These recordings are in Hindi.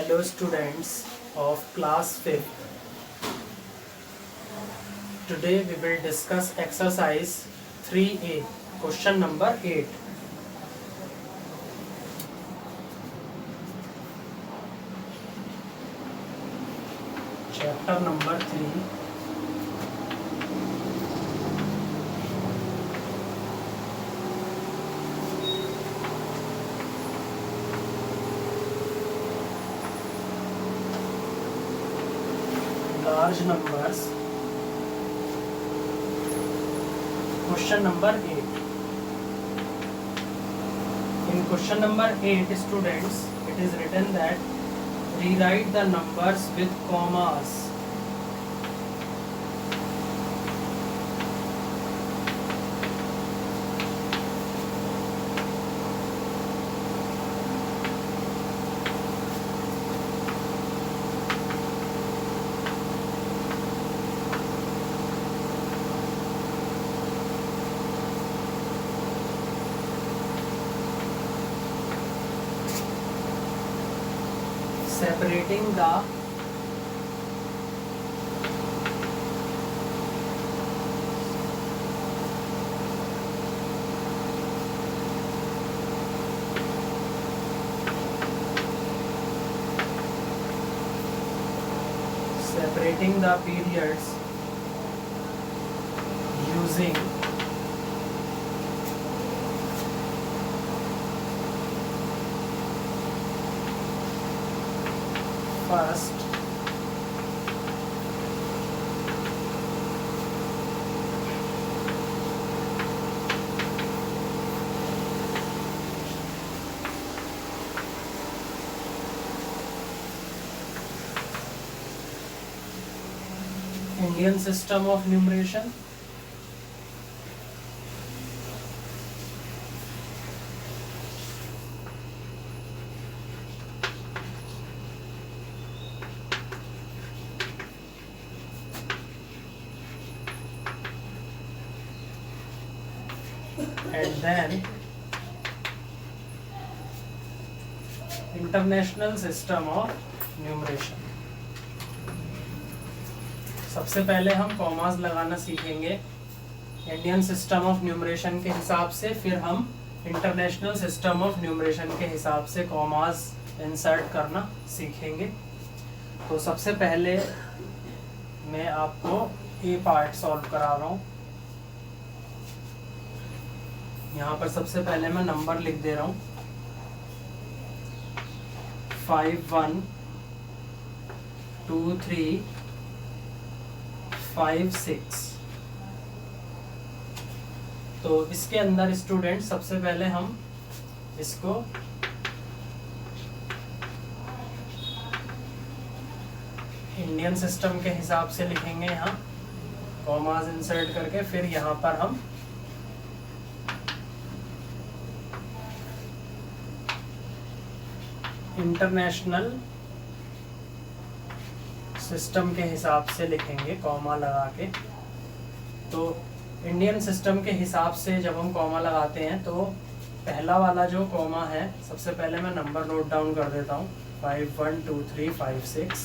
Hello students of class 5th. Today we will discuss exercise 3A, question number 8. Chapter number 3. Large numbers. Question number 8. In question number 8, students, it is written that rewrite the numbers with commas. Separating the periods using first Indian system of numeration, and then international system of numeration. सबसे पहले हम कॉमास लगाना सीखेंगे इंडियन सिस्टम ऑफ न्यूमरेशन के हिसाब से, फिर हम इंटरनेशनल सिस्टम ऑफ न्यूमरेशन के हिसाब से कॉमास इंसर्ट करना सीखेंगे। तो सबसे पहले मैं आपको ए पार्ट सॉल्व करा रहा हूँ। यहाँ पर सबसे पहले मैं नंबर लिख दे रहा हूँ 5 1 2 3 5 6। तो इसके अंदर स्टूडेंट सबसे पहले हम इसको इंडियन सिस्टम के हिसाब से लिखेंगे, यहाँ कॉमास इंसर्ट करके, फिर यहाँ पर हम इंटरनेशनल सिस्टम के हिसाब से लिखेंगे कॉमा लगा के। तो इंडियन सिस्टम के हिसाब से जब हम कॉमा लगाते हैं तो पहला वाला जो कॉमा है, सबसे पहले मैं नंबर नोट डाउन कर देता हूँ 5 1 2 3 5 6।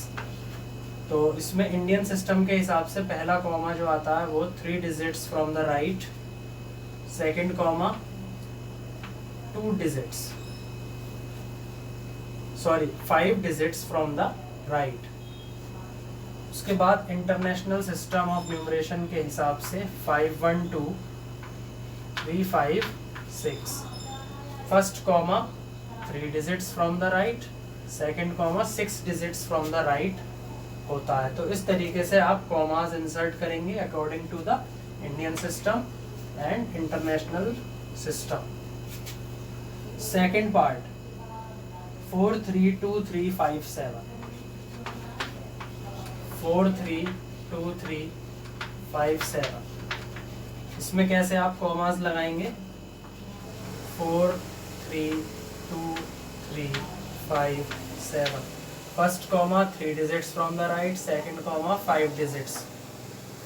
तो इसमें इंडियन सिस्टम के हिसाब से पहला कॉमा जो आता है वो 3 digits from the right, second comma 5 digits from the right. उसके बाद इंटरनेशनल सिस्टम ऑफ न्यूमरेशन के हिसाब से 5 1 2 3 5 6। First comma 3 digits from the right, second comma 6 digits from the right होता है। तो इस तरीके से आप कॉमास इंसर्ट करेंगे according to the Indian system and international system. Second part 4 3 2 3 5 7। 4 3 2 3 5 7। इसमें कैसे आप कॉमास लगाएंगे 4 3 2 3 5 7। First comma 3 digits from the right, second comma 5 digits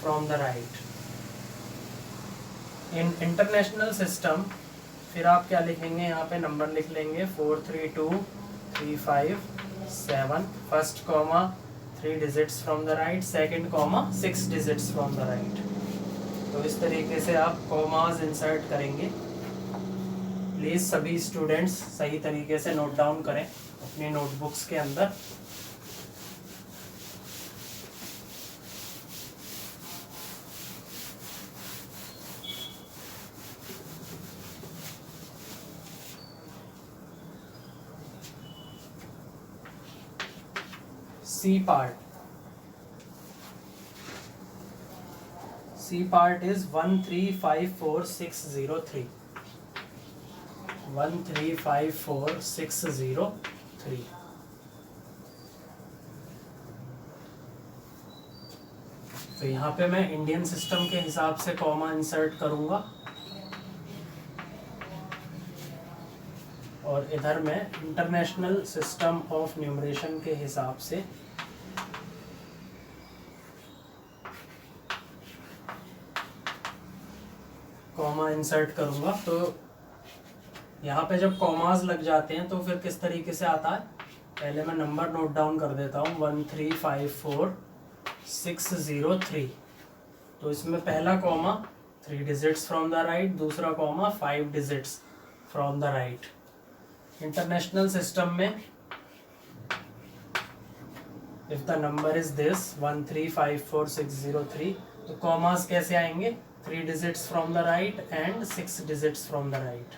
from the right. In international system फिर आप क्या लिखेंगे, यहाँ पे नंबर लिख लेंगे 4 3 2 3 5 7, first comma 3 digits from the right, second comma 6 digits from the right. तो इस तरीके से आप कॉमास इंसर्ट करेंगे। प्लीज़ सभी स्टूडेंट्स सही तरीके से नोट डाउन करें अपनी नोटबुक्स के अंदर। C part is 1354603, 1354603। तो यहाँ पे मैं इंडियन सिस्टम के हिसाब से कॉमा इंसर्ट करूंगा और इधर मैं इंटरनेशनल सिस्टम ऑफ न्यूमरेशन के हिसाब से कॉमा इंसर्ट करूंगा। तो यहाँ पे जब कॉमास लग जाते हैं तो फिर किस तरीके से आता है, पहले मैं नंबर नोट डाउन कर देता हूँ, 1354603। तो इसमें पहला comma 3 digits from the right, दूसरा comma 5 digits from the right. International system में if the number is this 1354603, तो कॉमास कैसे आएंगे, 3 digits from the right and 6 digits from the right.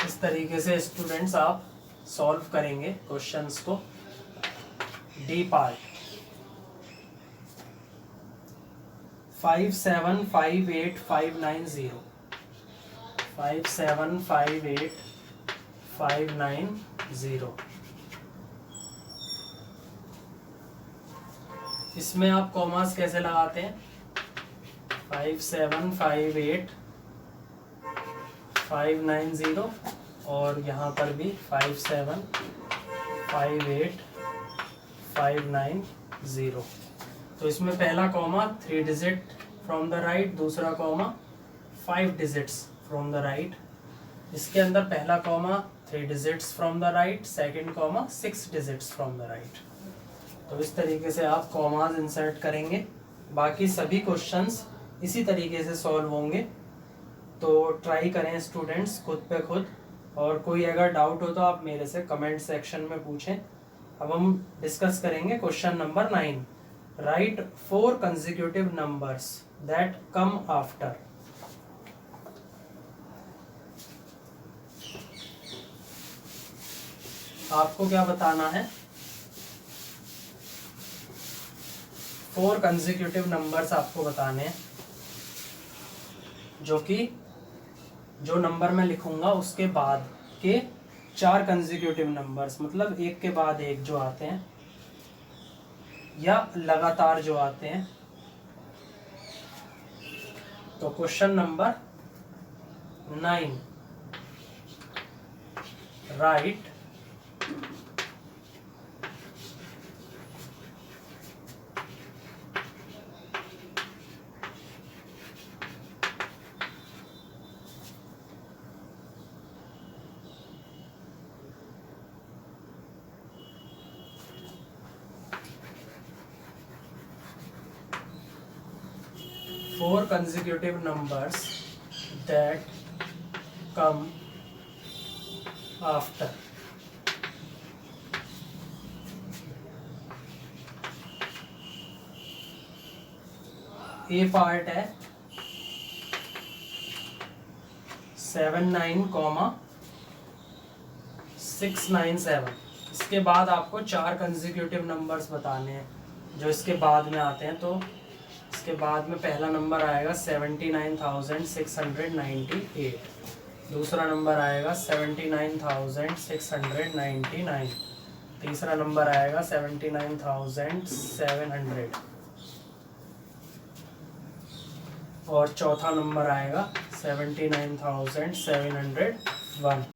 इस तरीके से स्टूडेंट्स आप सॉल्व करेंगे क्वेश्चंस को। D part 5758590, 5758590। इसमें आप कॉमास कैसे लगाते हैं, 5758590 और यहाँ पर भी 5758590। तो इसमें पहला comma 3 digit from the right, दूसरा comma 5 digits from the right. इसके अंदर पहला comma 3 digits from the right, second comma 6 digits from the right. तो इस तरीके से आप कॉमास इंसर्ट करेंगे। बाकी सभी क्वेश्चंस इसी तरीके से सॉल्व होंगे। तो ट्राई करें स्टूडेंट्स खुद पे खुद, और कोई अगर डाउट हो तो आप मेरे से कमेंट सेक्शन में पूछें। अब हम डिस्कस करेंगे question number 9। Right 4 consecutive numbers that come after. आपको क्या बताना है, 4 कंसेक्यूटिव नंबर्स आपको बताने हैं, जो कि जो नंबर मैं लिखूंगा उसके बाद के 4 कंसेक्यूटिव नंबर्स, मतलब एक के बाद एक जो आते हैं या लगातार जो आते हैं। तो question number 9, right 4 consecutive numbers that come after। A part है 79,697। इसके बाद आपको 4 कंसेक्यूटिव नंबर्स बताने हैं जो इसके बाद में आते हैं। तो इसके बाद में पहला नंबर आएगा 79,698, दूसरा नंबर आएगा 79,699, तीसरा नंबर आएगा 79,700 और चौथा नंबर आएगा 79,701।